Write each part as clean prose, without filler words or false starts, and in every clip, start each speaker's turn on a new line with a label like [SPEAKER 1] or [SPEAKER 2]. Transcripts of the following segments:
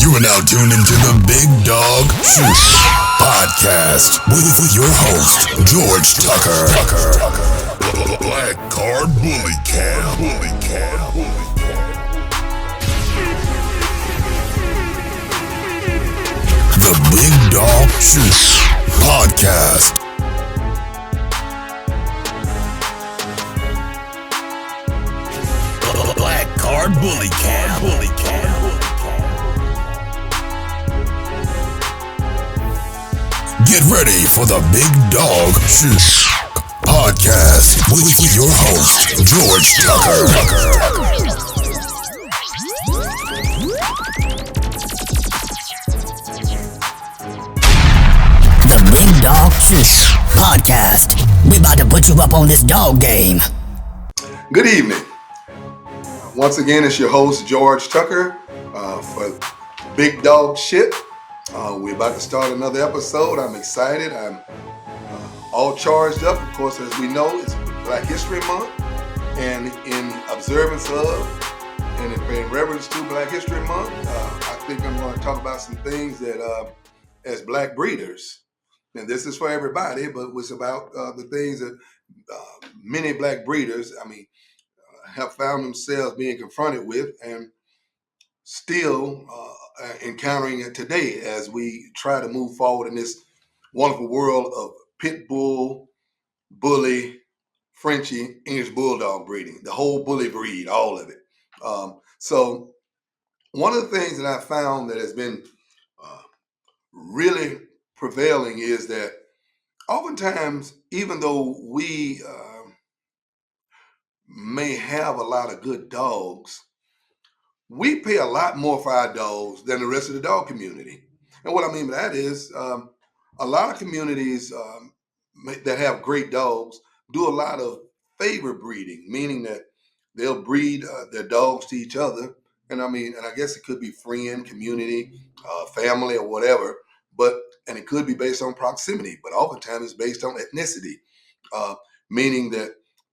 [SPEAKER 1] You are now tuned into the Big Dawg Shyt Podcast with your host, George Tucker. Black Card Bully Cam. The Big Dawg Shyt Podcast. Black Card Bully Cam. Get ready for the Big Dawg Shyt Podcast with your host, George Tucker.
[SPEAKER 2] The Big Dawg Shyt Podcast. We about to put you up on this dog game.
[SPEAKER 3] Good evening. Once again, it's your host, George Tucker, for Big Dawg Shyt. We're about to start another episode. I'm excited. I'm all charged up. Of course, as we know, it's Black History Month. And in observance of and in reverence to Black History Month, I think I'm going to talk about some things that, as Black breeders, and this is for everybody, but it's about the things that many Black breeders, have found themselves being confronted with and still encountering it today as we try to move forward in this wonderful world of pit bull, bully, Frenchie, English bulldog breeding, the whole bully breed, all of it. So one of the things that I found that has been really prevailing is that oftentimes, even though we may have a lot of good dogs, we pay a lot more for our dogs than the rest of the dog community. And what I mean by that is a lot of communities that have great dogs do a lot of favor breeding, meaning that they'll breed their dogs to each other. And I guess it could be friend, community, family, or whatever, and it could be based on proximity, but oftentimes it's based on ethnicity, meaning that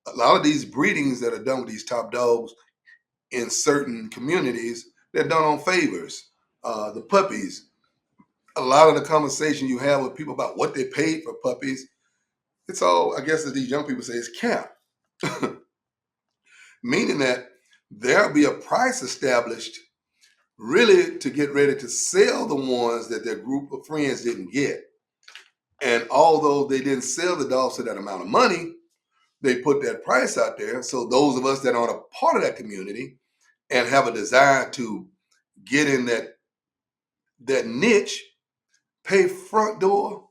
[SPEAKER 3] a lot of these breedings that are done with these top dogs in certain communities, they're done on favors. The puppies, a lot of the conversation you have with people about what they paid for puppies, it's all, I guess as these young people say, it's cap. Meaning that there'll be a price established really to get ready to sell the ones that their group of friends didn't get. And although they didn't sell the dogs for that amount of money, they put that price out there. So those of us that aren't a part of that community and have a desire to get in that niche, pay front door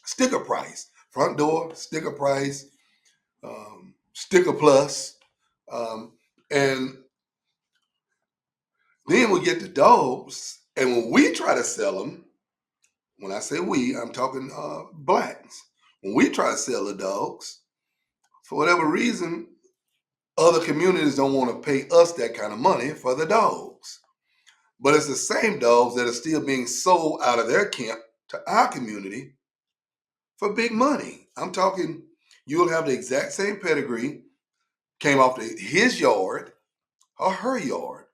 [SPEAKER 3] sticker price. Front door, sticker price, sticker plus. And then we get the dogs. And when we try to sell them, when I say we, I'm talking blacks. When we try to sell the dogs, for whatever reason, other communities don't want to pay us that kind of money for the dogs. But it's the same dogs that are still being sold out of their camp to our community for big money. I'm talking, you'll have the exact same pedigree, came off his yard or her yard,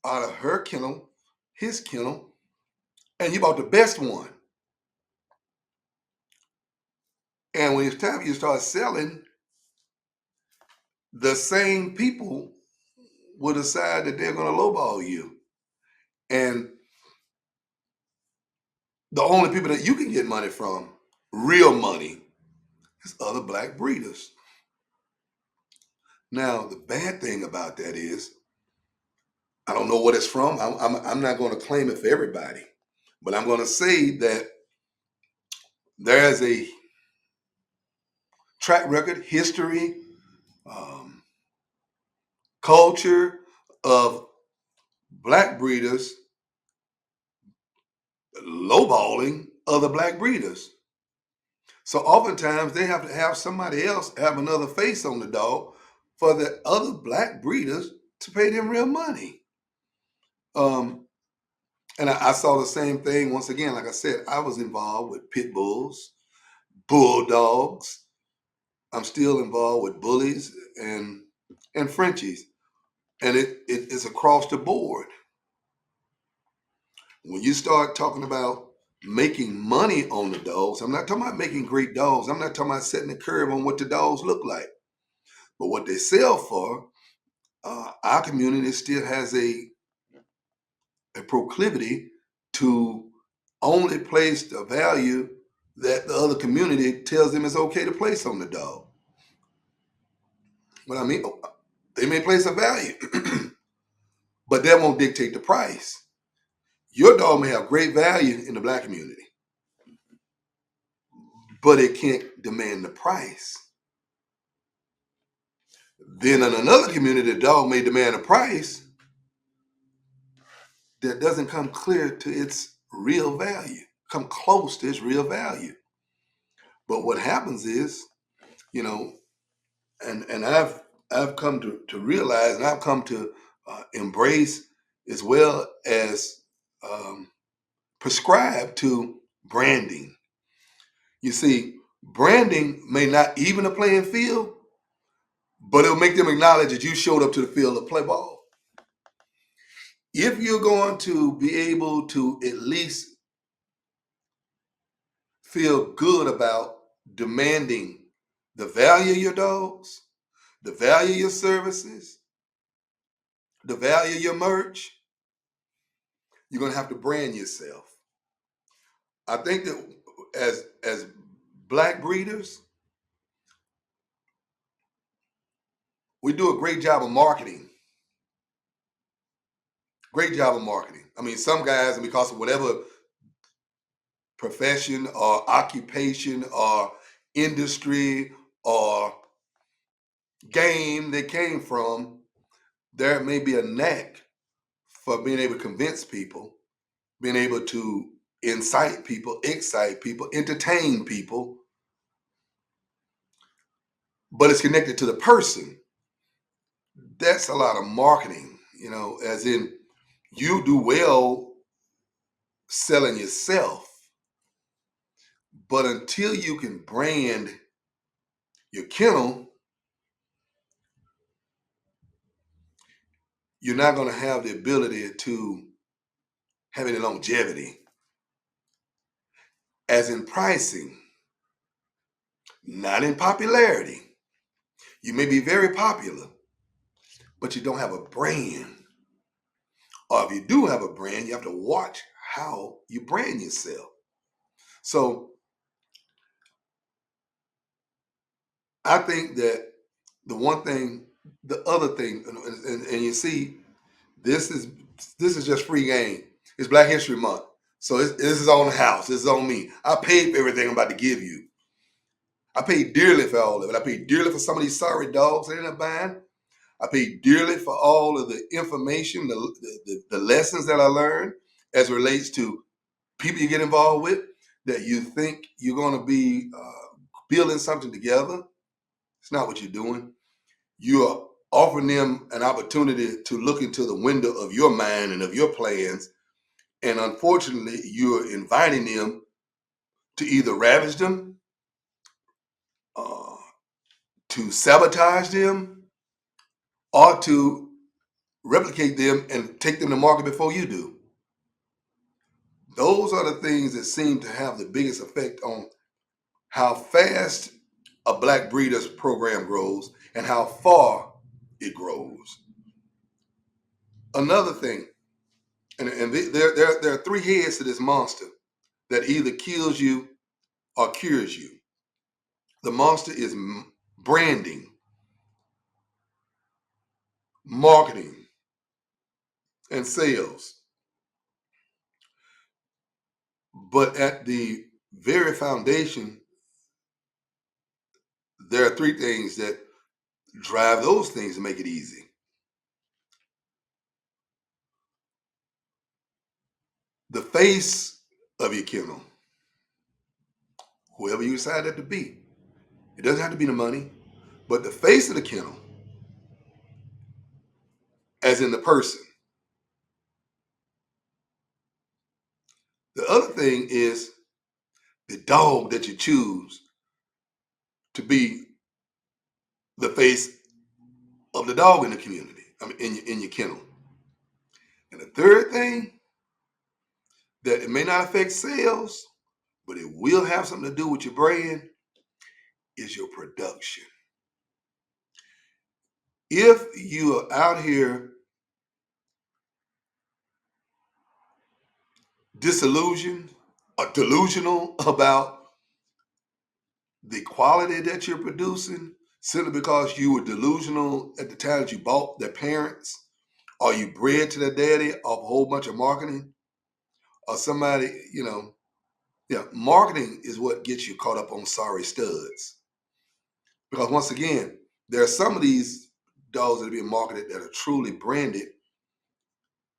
[SPEAKER 3] out of her kennel, his kennel, and you bought the best one. And when it's time you start selling, the same people will decide that they're going to lowball you. And the only people that you can get money from, real money, is other Black breeders. Now, the bad thing about that is, I don't know what it's from. I'm not going to claim it for everybody. But I'm going to say that there's a track record, history, culture of Black breeders lowballing other Black breeders. So oftentimes they have to have somebody else have another face on the dog for the other Black breeders to pay them real money. And I saw the same thing once again. Like I said, I was involved with pit bulls, bulldogs. I'm still involved with bullies and Frenchies. And it is across the board. when you start talking about making money on the dogs, I'm not talking about making great dogs. I'm not talking about setting the curve on what the dogs look like. But what they sell for, our community still has a proclivity to only place the value that the other community tells them is okay to place on the dog. What I mean, they may place a value, but that won't dictate the price. Your dog may have great value in the black community, but it can't demand the price. Then in another community, the dog may demand a price that doesn't come clear to its real value, come close to its real value. But what happens is, you know, and I've come to realize, and I've come to embrace, as well as prescribe to branding. You see, branding may not even a playing field, but it'll make them acknowledge that you showed up to the field to play ball. If you're going to be able to at least feel good about demanding the value of your dogs, the value of your services, the value of your merch, you're going to have to brand yourself. I think that as black breeders, we do a great job of marketing. Great job of marketing. I mean, some guys, because of whatever profession or occupation or industry or game they came from, there may be a knack for being able to convince people, being able to incite people, excite people, entertain people, but it's connected to the person. That's a lot of marketing, as in you do well selling yourself, but until you can brand your kennel, you're not going to have the ability to have any longevity. As in pricing, not in popularity. You may be very popular, but you don't have a brand. Or if you do have a brand, you have to watch how you brand yourself. So I think that the other thing, and you see, this is just free game. It's Black History Month. So this is on the house. This is on me. I paid for everything I'm about to give you. I paid dearly for all of it. I paid dearly for some of these sorry dogs I ended up buying. I paid dearly for all of the information, the lessons that I learned as it relates to people you get involved with, that you think you're going to be building something together. It's not what you're doing. You are offering them an opportunity to look into the window of your mind and of your plans. And unfortunately, you're inviting them to either ravage them, to sabotage them, or to replicate them and take them to market before you do. Those are the things that seem to have the biggest effect on how fast a black breeders program grows and how far it grows. Another thing, and there are three heads to this monster that either kills you or cures you. The monster is branding, marketing, and sales. But at the very foundation, there are three things that drive those things to make it easy. The face of your kennel, whoever you decide that to be. It doesn't have to be the money, but the face of the kennel, as in the person. The other thing is the dog that you choose to be the face of the dog in the community, in your kennel. And the third thing that it may not affect sales, but it will have something to do with your brand, is your production. If you are out here disillusioned or delusional about the quality that you're producing, simply because you were delusional at the time that you bought their parents, or you bred to their daddy off a whole bunch of marketing, or somebody, marketing is what gets you caught up on sorry studs. Because once again, there are some of these dogs that are being marketed that are truly branded,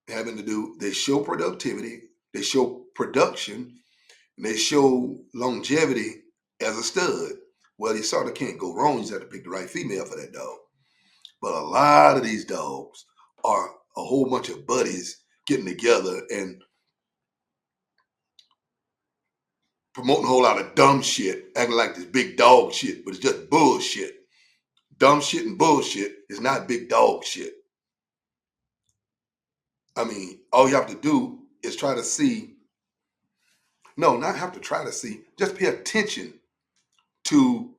[SPEAKER 3] having to do, they show productivity, they show production, and they show longevity as a stud. Well, you sort of can't go wrong. You just have to pick the right female for that dog. But a lot of these dogs are a whole bunch of buddies getting together and promoting a whole lot of dumb shit, acting like this big dog shit, but it's just bullshit. Dumb shit and bullshit is not big dog shit. I mean, all you have to do is try to see, no, not have to try to see, just pay attention to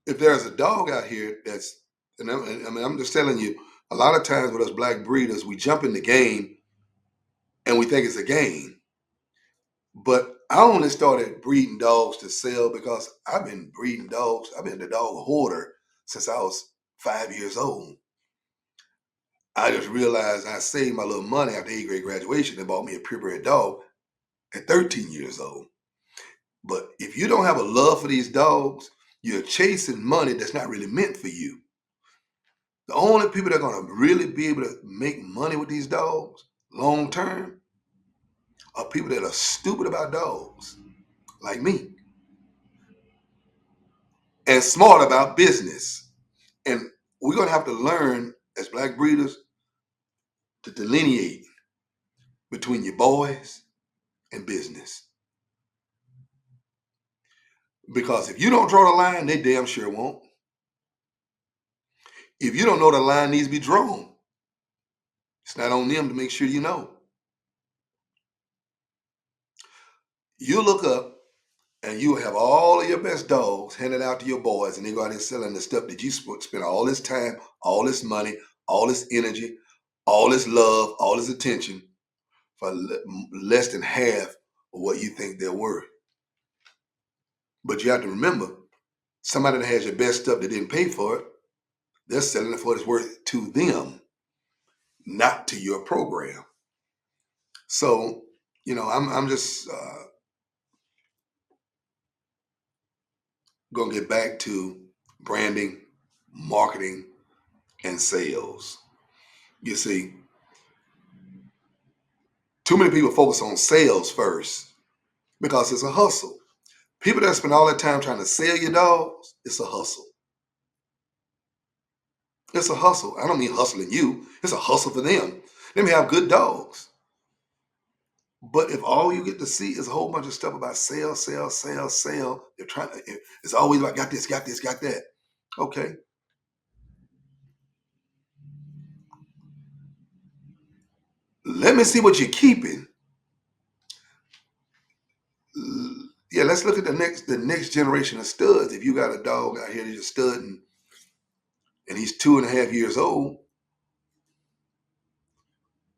[SPEAKER 3] if there's a dog out here that's, I'm just telling you, a lot of times with us black breeders, we jump in the game and we think it's a game. But I only started breeding dogs to sell because I've been breeding dogs. I've been the dog hoarder since I was 5 years old. I just realized I saved my little money after 8th grade graduation and bought me a purebred dog at 13 years old. But if you don't have a love for these dogs, you're chasing money that's not really meant for you. The only people that are going to really be able to make money with these dogs long term are people that are stupid about dogs, like me, and smart about business. And we're going to have to learn as black breeders to delineate between your boys and business. Because if you don't draw the line, they damn sure won't. If you don't know the line needs to be drawn, it's not on them to make sure you know. You look up and you have all of your best dogs handed out to your boys, and they go out there selling the stuff that you spend all this time, all this money, all this energy, all this love, all this attention for less than half of what you think they're worth. But you have to remember, somebody that has your best stuff that didn't pay for it, they're selling it for what it's worth to them, not to your program. So, I'm just going to get back to branding, marketing, and sales. You see, too many people focus on sales first because it's a hustle. People that spend all their time trying to sell your dogs, it's a hustle. It's a hustle. I don't mean hustling you. It's a hustle for them. They may have good dogs. But if all you get to see is a whole bunch of stuff about sell, they're trying to, it's always about got this, got that. Okay. Let me see what you're keeping. Yeah, let's look at the next generation of studs. If you got a dog out here that's just studding and he's 2.5 years old,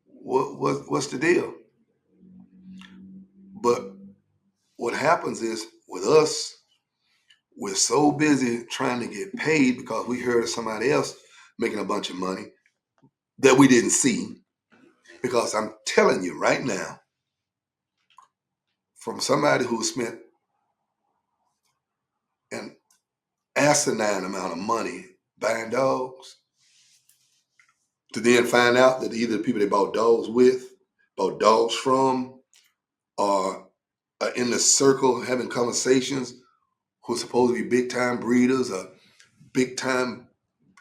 [SPEAKER 3] what's the deal? But what happens is with us, we're so busy trying to get paid because we heard of somebody else making a bunch of money that we didn't see. Because I'm telling you right now, from somebody who spent an asinine amount of money buying dogs, to then find out that either the people they bought dogs with, bought dogs from, or are in the circle having conversations who are supposed to be big time breeders or big time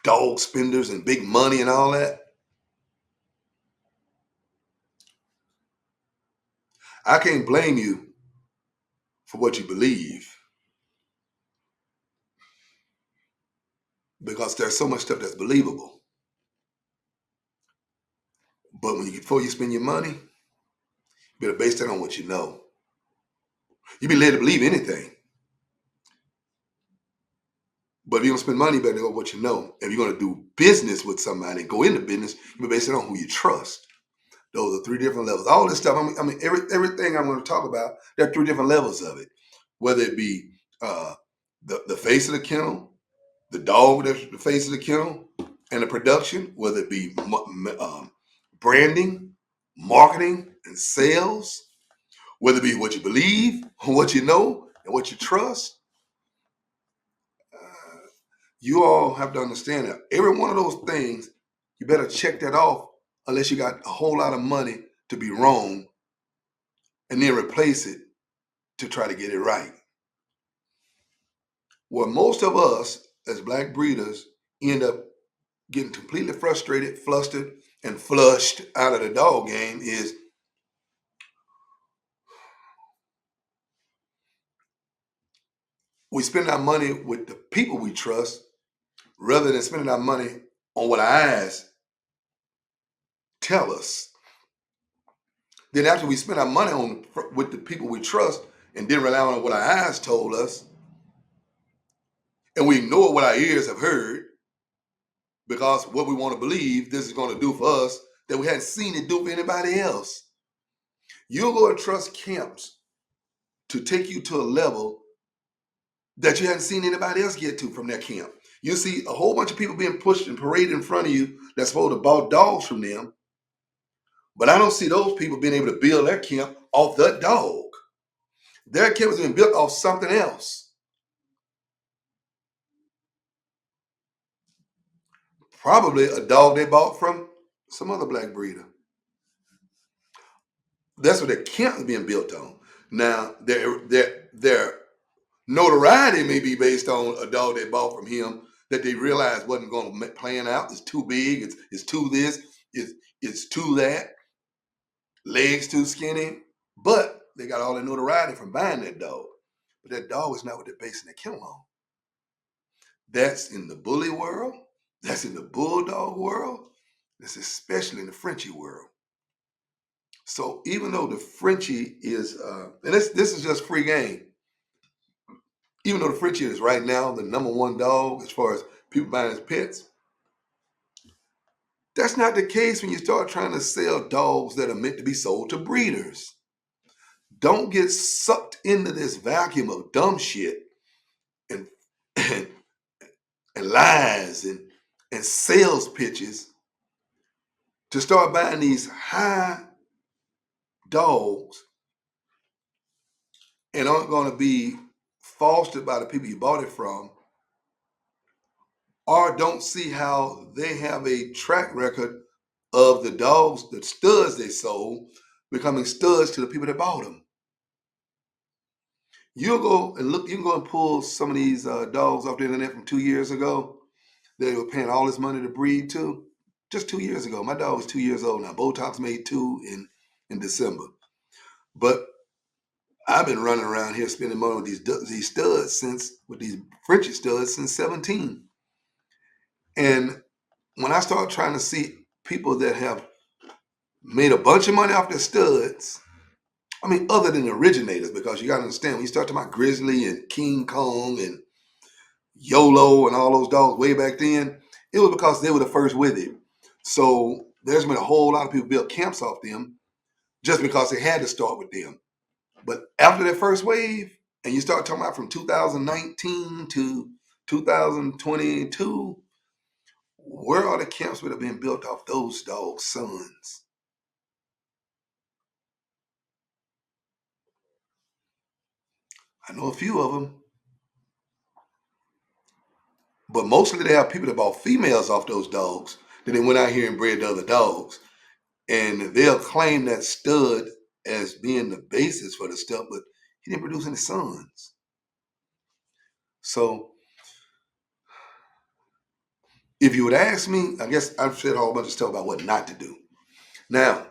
[SPEAKER 3] dog spenders and big money and all that. I can't blame you for what you believe because there's so much stuff that's believable. But before you spend your money, You better base that on what you know. You be led to believe anything. But if you're going to spend money, you better know what you know. If you're going to do business with somebody and go into business, you better base it on who you trust. Those are 3 different levels. All this stuff, everything I'm going to talk about, there are 3 different levels of it. Whether it be the face of the kennel, the dog that's the face of the kennel, and the production, whether it be branding, marketing, and sales, whether it be what you believe, what you know, and what you trust. You all have to understand that every one of those things, you better check that off unless you got a whole lot of money to be wrong and then replace it to try to get it right. Well, most of us as black breeders end up getting completely frustrated, flustered, and flushed out of the dog game is we spend our money with the people we trust rather than spending our money on what our eyes tell us. Then after we spend our money on with the people we trust and then rely on what our eyes told us, and we ignore what our ears have heard because what we want to believe this is going to do for us that we hadn't seen it do for anybody else. You'll go and trust camps to take you to a level that you hadn't seen anybody else get to from their camp. You see a whole bunch of people being pushed and paraded in front of you that's supposed to buy dogs from them. But I don't see those people being able to build their camp off the dog. Their camp has been built off something else. Probably a dog they bought from some other black breeder. That's what their camp is being built on. Now, their notoriety may be based on a dog they bought from him that they realized wasn't going to plan out. It's too big. It's too this. It's too that. Legs too skinny. But they got all their notoriety from buying that dog. But that dog is not what they're basing their kennel on. That's in the bully world. That's in the bulldog world. That's especially in the Frenchie world. So even though the Frenchie is, and this is just free game. Even though the Frenchie is right now the #1 dog as far as people buying his pets, that's not the case when you start trying to sell dogs that are meant to be sold to breeders. Don't get sucked into this vacuum of dumb shit and and, lies and sales pitches to start buying these high dogs and aren't going to be fostered by the people you bought it from, or don't see how they have a track record of the dogs, the studs they sold, becoming studs to the people that bought them. You'll go and look, you can go and pull some of these dogs off the internet from 2 years ago. They were paying all this money to breed to. Just 2 years ago. My dog was 2 years old now. Botox made 2 in December. But I've been running around here spending money with these studs with these Frenchie studs since 17. And when I start trying to see people that have made a bunch of money off their studs, I mean, other than the originators, because you got to understand, when you start talking about Grizzly and King Kong and YOLO and all those dogs way back then, it was because they were the first with it. So there's been a whole lot of people built camps off them just because they had to start with them. But after that first wave, and you start talking about from 2019 to 2022, where are the camps that have been built off those dogs' sons? I know a few of them. But mostly they have people that bought females off those dogs. Then they went out here and bred the other dogs. And they'll claim that stud as being the basis for the stuff, but he didn't produce any sons. So if you would ask me, I guess I've said a whole bunch of stuff about what not to do. Now,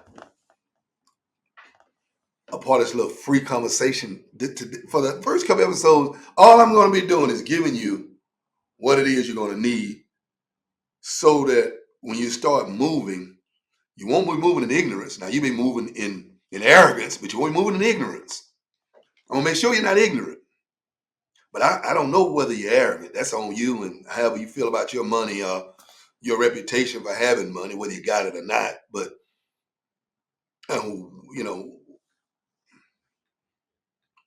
[SPEAKER 3] a part of this little free conversation, for the first couple episodes, all I'm going to be doing is giving you what it is you're going to need so that when you start moving, you won't be moving in ignorance. Now, you be moving in in arrogance, but you're only moving in ignorance. I'm going to make sure you're not ignorant. But I don't know whether you're arrogant. That's on you and however you feel about your money or your reputation for having money, whether you got it or not. But, you know,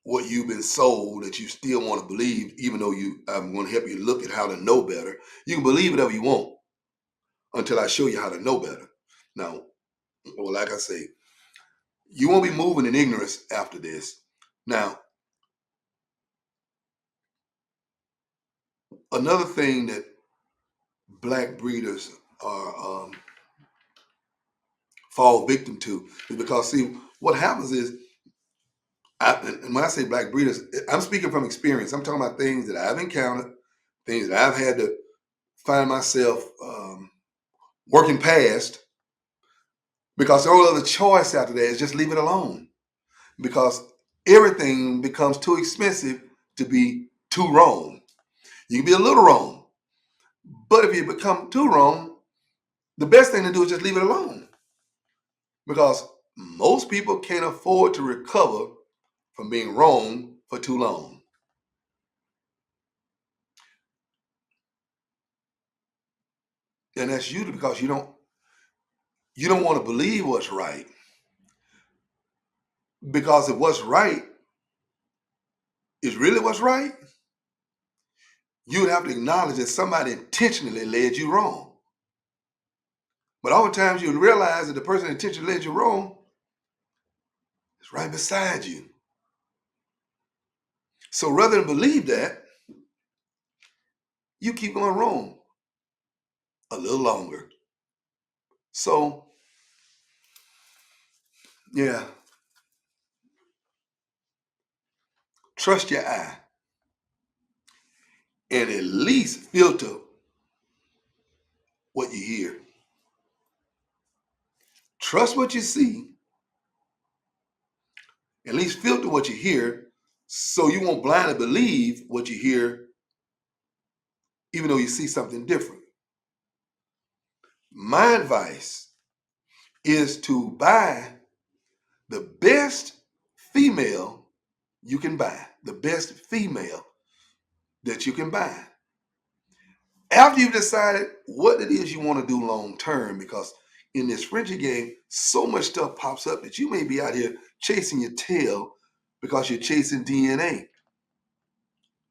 [SPEAKER 3] what you've been sold that you still want to believe, even though I'm going to help you look at how to know better. You can believe whatever you want until I show you how to know better. Now, well, like I say, you won't be moving in ignorance after this. Now, another thing that black breeders are fall victim to is because, see, what happens is, and when I say black breeders, I'm speaking from experience. I'm talking about things that I've encountered, things that I've had to find myself working past, because the only other choice after that is just leave it alone, because everything becomes too expensive to be too wrong. You can be a little wrong, but if you become too wrong, the best thing to do is just leave it alone, because most people can't afford to recover from being wrong for too long. And that's usually because you don't want to believe what's right. Because if what's right is really what's right, you would have to acknowledge that somebody intentionally led you wrong. But oftentimes you'll realize that the person that intentionally led you wrong is right beside you. So rather than believe that, you keep going wrong a little longer. So, yeah, trust your eye and at least filter what you hear. Trust what you see, at least filter what you hear, so you won't blindly believe what you hear, even though you see something different. My advice is to buy the best female you can buy, the best female that you can buy. After you've decided what it is you want to do long term, because in this Frenchie game, so much stuff pops up that you may be out here chasing your tail because you're chasing DNA.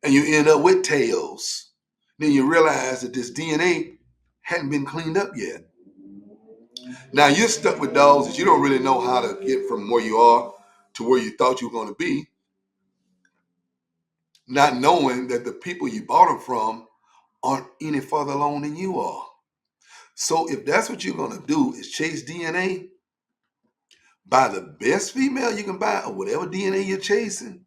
[SPEAKER 3] And you end up with tails. Then you realize that this DNA hadn't been cleaned up yet. Now you're stuck with dogs that you don't really know how to get from where you are to where you thought you were going to be, not knowing that the people you bought them from aren't any further along than you are. So if that's what you're going to do is chase DNA, buy the best female you can buy or whatever DNA you're chasing,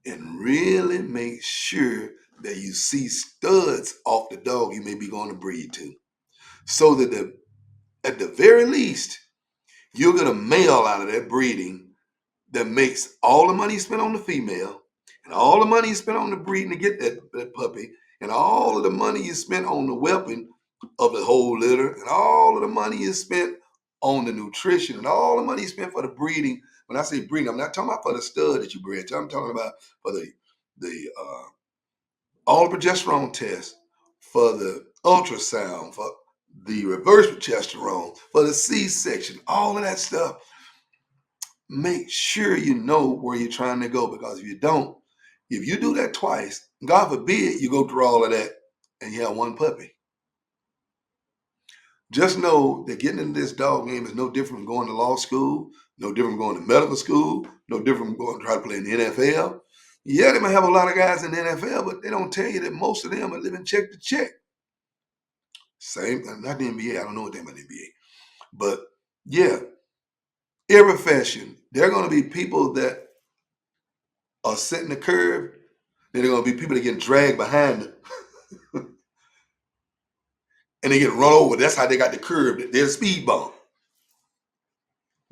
[SPEAKER 3] and really make sure that you see studs off the dog you may be going to breed to. So that at the very least, you'll get a male out of that breeding that makes all the money you spent on the female and all the money you spent on the breeding to get that puppy and all of the money you spent on the whelping of the whole litter and all of the money you spent on the nutrition and all the money you spent for the breeding. When I say breeding, I'm not talking about for the stud that you bred. I'm talking about for the all the progesterone tests, for the ultrasound, for the reverse progesterone, for the C-section, all of that stuff. Make sure you know where you're trying to go, because if you don't, if you do that twice, God forbid you go through all of that and you have one puppy. Just know that getting into this dog game is no different from going to law school, no different from going to medical school, no different from going to try to play in the NFL. Yeah, they might have a lot of guys in the NFL, but they don't tell you that most of them are living check to check. Same, not the NBA. I don't know what they mean by the NBA. But yeah, every profession, there are going to be people that are setting the curve. Then there are going to be people that get dragged behind them. And they get run over. That's how they got the curve. They're a speed bump.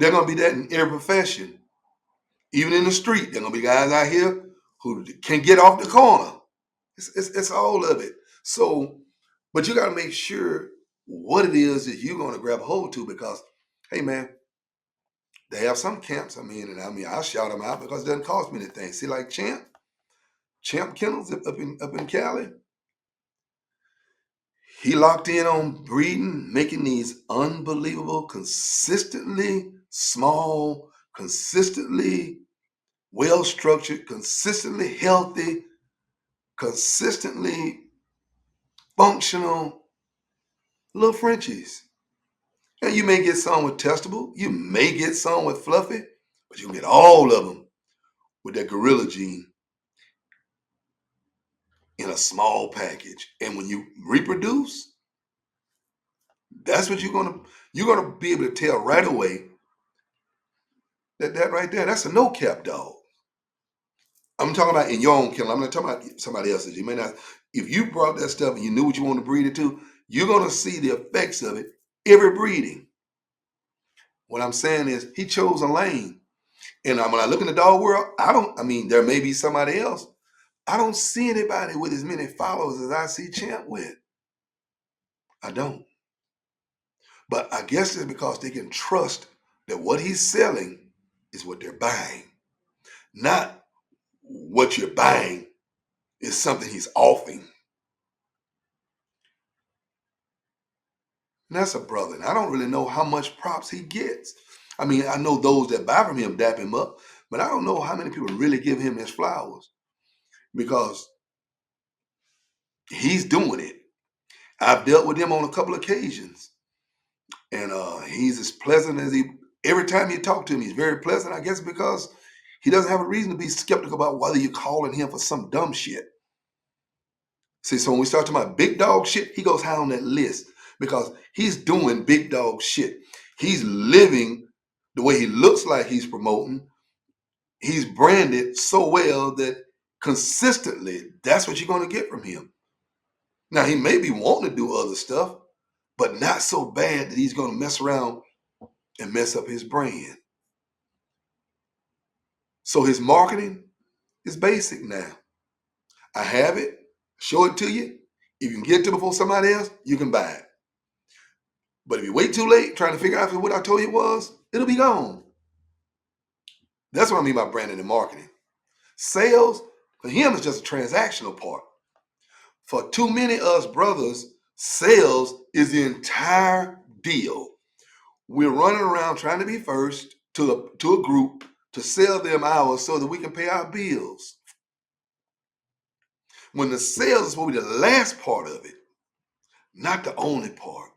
[SPEAKER 3] They're going to be that in every profession. Even in the street, there are going to be guys out here who can get off the corner. It's all of it. So, but you got to make sure what it is that you're going to grab a hold to, because, hey, man, they have some camps. I'll shout them out because it doesn't cost me anything. See, like Champ Kennels up in Cali, he locked in on breeding, making these unbelievable, consistently small, consistently well-structured, consistently healthy, consistently functional little Frenchies. And you may get some with testable, you may get some with fluffy, but you can get all of them with that gorilla gene in a small package. And when you reproduce, that's what you're gonna be able to tell right away that right there, that's a no-cap dog. I'm talking about in your own kennel. I'm not talking about somebody else's. You may not, if you brought that stuff and you knew what you want to breed it to, you're gonna see the effects of it every breeding. What I'm saying is he chose a lane. And when I look in the dog world, there may be somebody else. I don't see anybody with as many followers as I see Champ with. I don't. But I guess it's because they can trust that what he's selling is what they're buying. Not what you're buying is something he's offering. And that's a brother. And I don't really know how much props he gets. I know those that buy from him dap him up, but I don't know how many people really give him his flowers because he's doing it. I've dealt with him on a couple occasions. And he's as pleasant as every time you talk to him, he's very pleasant, I guess, because he doesn't have a reason to be skeptical about whether you're calling him for some dumb shit. See, so when we start talking about Big Dawg Shyt, he goes high on that list because he's doing big dog shit. He's living the way he looks like he's promoting. He's branded so well that consistently, that's what you're going to get from him. Now, he may be wanting to do other stuff, but not so bad that he's going to mess around and mess up his brand. So his marketing is basic now. I have it, show it to you. If you can get it to before somebody else, you can buy it. But if you wait too late trying to figure out what I told you was, it'll be gone. That's what I mean by branding and marketing. Sales, for him, is just a transactional part. For too many of us brothers, sales is the entire deal. We're running around trying to be first to a group to sell them ours so that we can pay our bills. When the sales is supposed to be the last part of it, not the only part.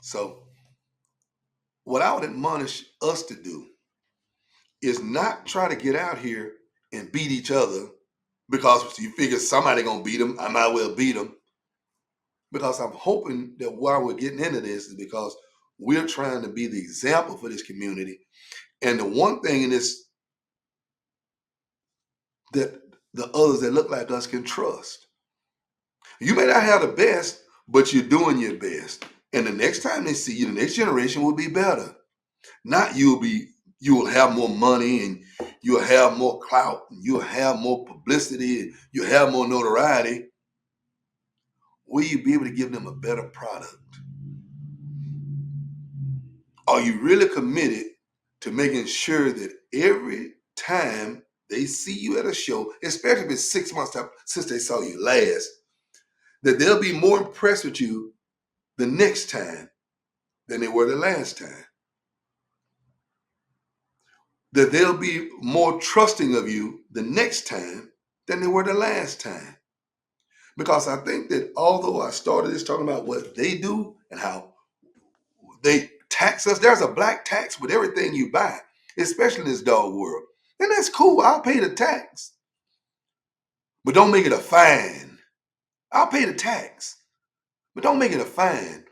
[SPEAKER 3] So what I would admonish us to do is not try to get out here and beat each other because you figure somebody gonna beat them. I might well beat them. Because I'm hoping that why we're getting into this is because we're trying to be the example for this community. And the one thing in this that the others that look like us can trust. You may not have the best, but you're doing your best. And the next time they see you, the next generation will be better. Not you will have more money and you'll have more clout and you'll have more publicity and you'll have more notoriety. Will you be able to give them a better product? Are you really committed to making sure that every time they see you at a show, especially if it's 6 months since they saw you last, that they'll be more impressed with you the next time than they were the last time? That they'll be more trusting of you the next time than they were the last time? Because I think that although I started this talking about what they do and how they tax us, there's a black tax with everything you buy, especially in this dog world. And that's cool. I'll pay the tax. But don't make it a fine. I'll pay the tax. But don't make it a fine.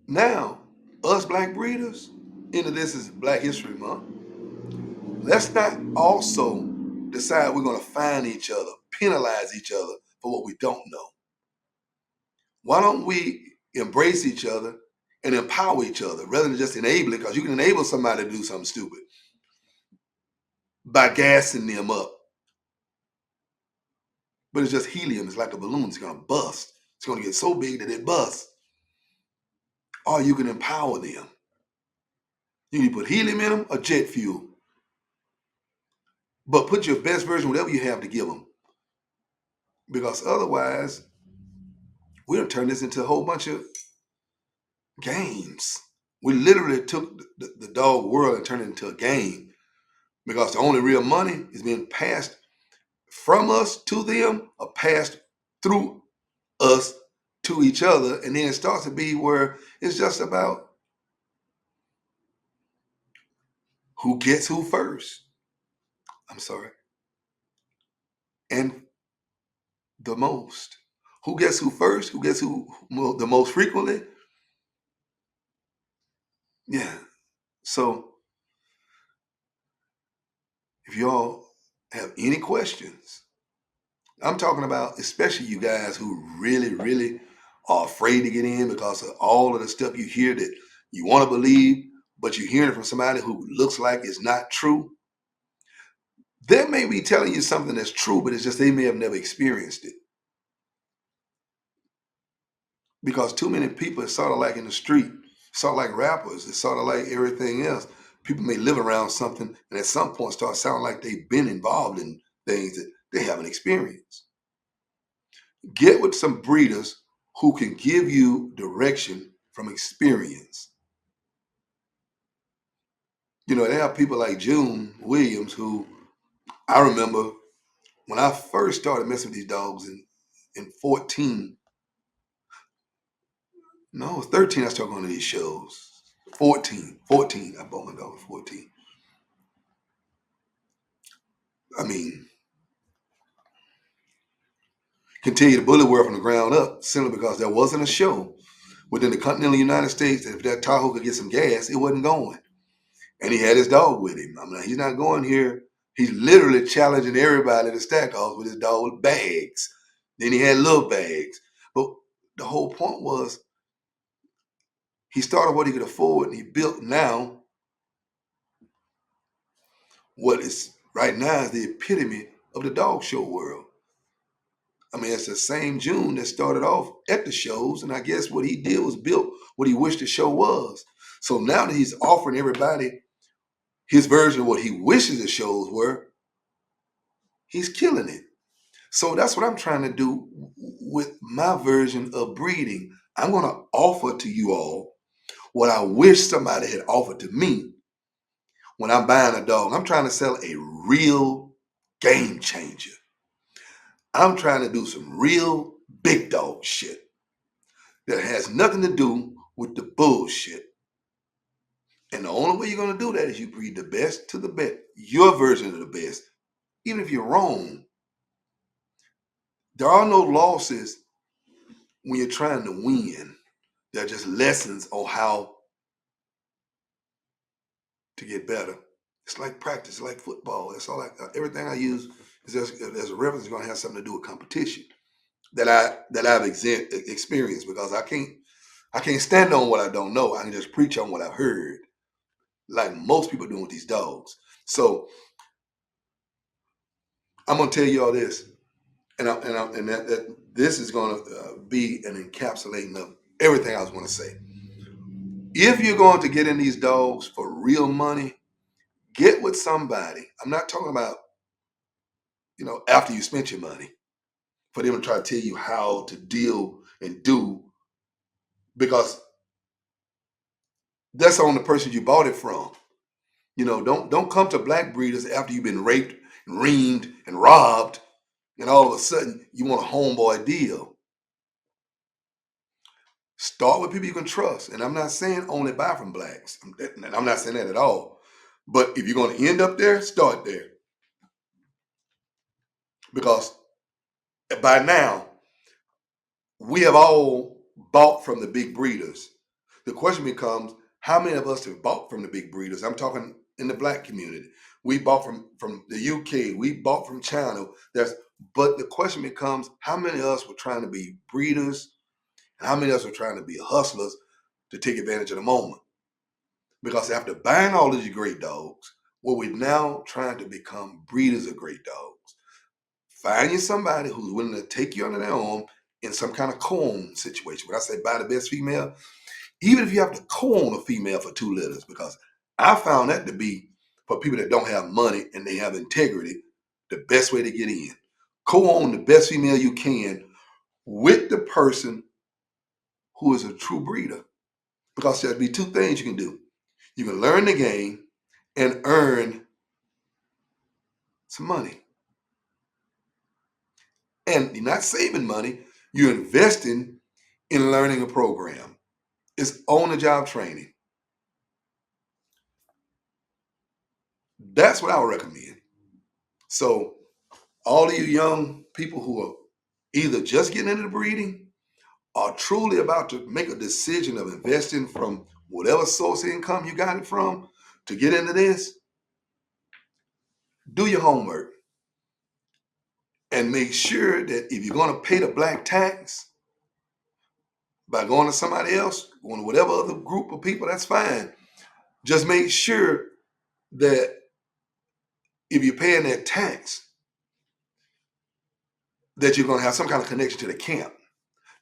[SPEAKER 3] Now, us black breeders, into this is Black History Month. Let's not also decide we're going to fine each other, penalize each other for what we don't know. Why don't we embrace each other and empower each other rather than just enable it? Because you can enable somebody to do something stupid by gassing them up. but it's just helium. It's like a balloon. It's going to bust. It's going to get so big that it busts. Or you can empower them. You can put helium in them or jet fuel. But put your best version, whatever you have to give them. Because otherwise, we're going to turn this into a whole bunch of games. We literally took the dog world and turned it into a game. Because the only real money is being passed from us to them or passed through us to each other. And then it starts to be where it's just about who gets who first. I'm sorry. And the most. Who gets who first? Who gets who the most frequently? Yeah. So if y'all have any questions, I'm talking about especially you guys who really, really are afraid to get in because of all of the stuff you hear that you want to believe, but you're hearing it from somebody who looks like it's not true. They may be telling you something that's true, but it's just they may have never experienced it. Because too many people, it's sort of like in the street, sort of like rappers, it's sort of like everything else. People may live around something and at some point start sounding like they've been involved in things that they haven't experienced. Get with some breeders who can give you direction from experience. You know, there are people like June Williams who I remember when I first started messing with these dogs in 14. No, it was 13 I started going to these shows. 14. I bought my dog at 14. I mean, can tell you the bully world from the ground up simply because there wasn't a show within the continental United States that if that Tahoe could get some gas, it wasn't going. And he had his dog with him. I mean, he's not going here. He's literally challenging everybody to stack off with his dog with bags. Then he had little bags. But the whole point was he started what he could afford and he built now what is right now is the epitome of the dog show world. I mean, it's the same June that started off at the shows, and I guess what he did was built what he wished the show was. So now that he's offering everybody his version of what he wishes the shows were, he's killing it. So that's what I'm trying to do with my version of breeding. I'm going to offer to you all what I wish somebody had offered to me when I'm buying a dog. I'm trying to sell a real game changer. I'm trying to do some real big dog shit that has nothing to do with the bullshit. And the only way you're going to do that is you breed the best to the best, your version of the best. Even if you're wrong, there are no losses when you're trying to win. They're just lessons on how to get better. It's like practice, it's like football. It's all like everything I use is just as a reference is going to have something to do with competition that I've experienced because I can't stand on what I don't know. I can just preach on what I've heard, like most people doing with these dogs. So I'm gonna tell you all this, and that this is gonna be an encapsulating of everything I was going to say. If you're going to get in these dogs for real money, get with somebody. I'm not talking about, after you spent your money, for them to try to tell you how to deal and do, because that's on the person you bought it from. Don't come to black breeders after you've been raped and reamed and robbed, and all of a sudden you want a homeboy deal. Start with people you can trust. And I'm not saying only buy from blacks. I'm not saying that at all. But if you're going to end up there, start there. Because by now, we have all bought from the big breeders. The question becomes, how many of us have bought from the big breeders? I'm talking in the black community. We bought from the UK. We bought from China. But the question becomes, how many of us were trying to be breeders? And how many of us were trying to be hustlers to take advantage of the moment? Because after buying all these great dogs, we're now trying to become breeders of great dogs. Find you somebody who's willing to take you under their arm in some kind of co-own situation. When I say buy the best female, even if you have to co-own a female for 2 litters, because I found that to be, for people that don't have money and they have integrity, the best way to get in. Co-own the best female you can with the person who is a true breeder. Because there'll be 2 things you can do. You can learn the game and earn some money. And you're not saving money, you're investing in learning a program. It's on-the-job training. That's what I would recommend. So all of you young people who are either just getting into the breeding or truly about to make a decision of investing from whatever source of income you got it from to get into this, do your homework and make sure that if you're going to pay the black tax by going to somebody else, going to whatever other group of people, that's fine. Just make sure that if you're paying that tax, that you're going to have some kind of connection to the camp.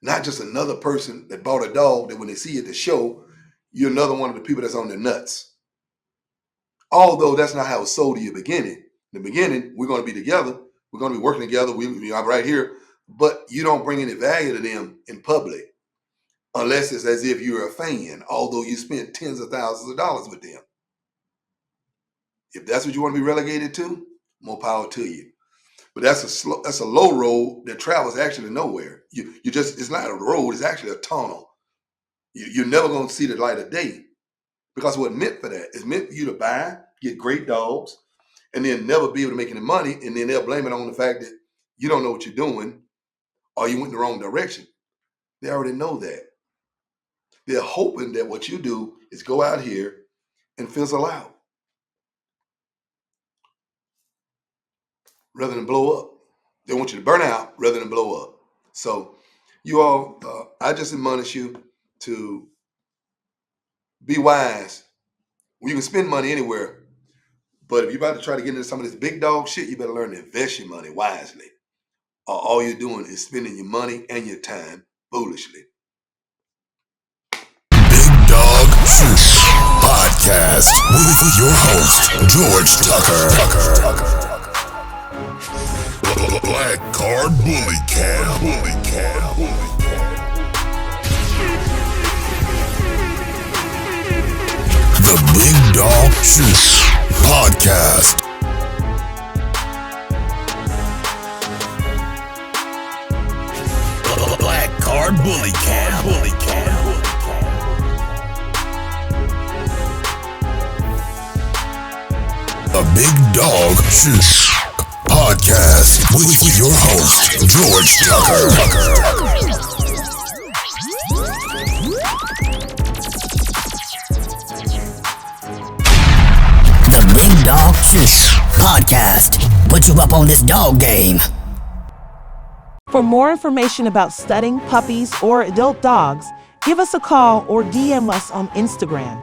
[SPEAKER 3] Not just another person that bought a dog that when they see you at the show, you're another one of the people that's on their nuts. Although that's not how it was sold to you in the beginning. In the beginning, we're going to be together. We're going to be working together. I'm right here. But you don't bring any value to them in public unless it's as if you're a fan, although you spent tens of thousands of dollars with them. If that's what you want to be relegated to, more power to you. But that's a low road that travels actually nowhere. It's not a road, it's actually a tunnel. You're never going to see the light of day. Because what meant for that is meant for you to buy, get great dogs, and then never be able to make any money, and then they'll blame it on the fact that you don't know what you're doing or you went in the wrong direction. They already know that. They're hoping that what you do is go out here and fizzle out rather than blow up. They want you to burn out rather than blow up. So you all, I just admonish you to be wise. You can spend money anywhere, but if you're about to try to get into some of this big dog shit, you better learn to invest your money wisely. Or all you're doing is spending your money and your time foolishly.
[SPEAKER 1] Big Dawg Shyt Podcast with your host, George Tucker. Black Card Bully Cam. The Big Dawg Shyt Podcast. Black Card Bully Cam. The Big Dawg Shyt Podcast with your host, George Tucker.
[SPEAKER 2] The Big Dawg Shyt Podcast. Put you up on this dog game.
[SPEAKER 4] For more information about studying puppies or adult dogs, give us a call or DM us on Instagram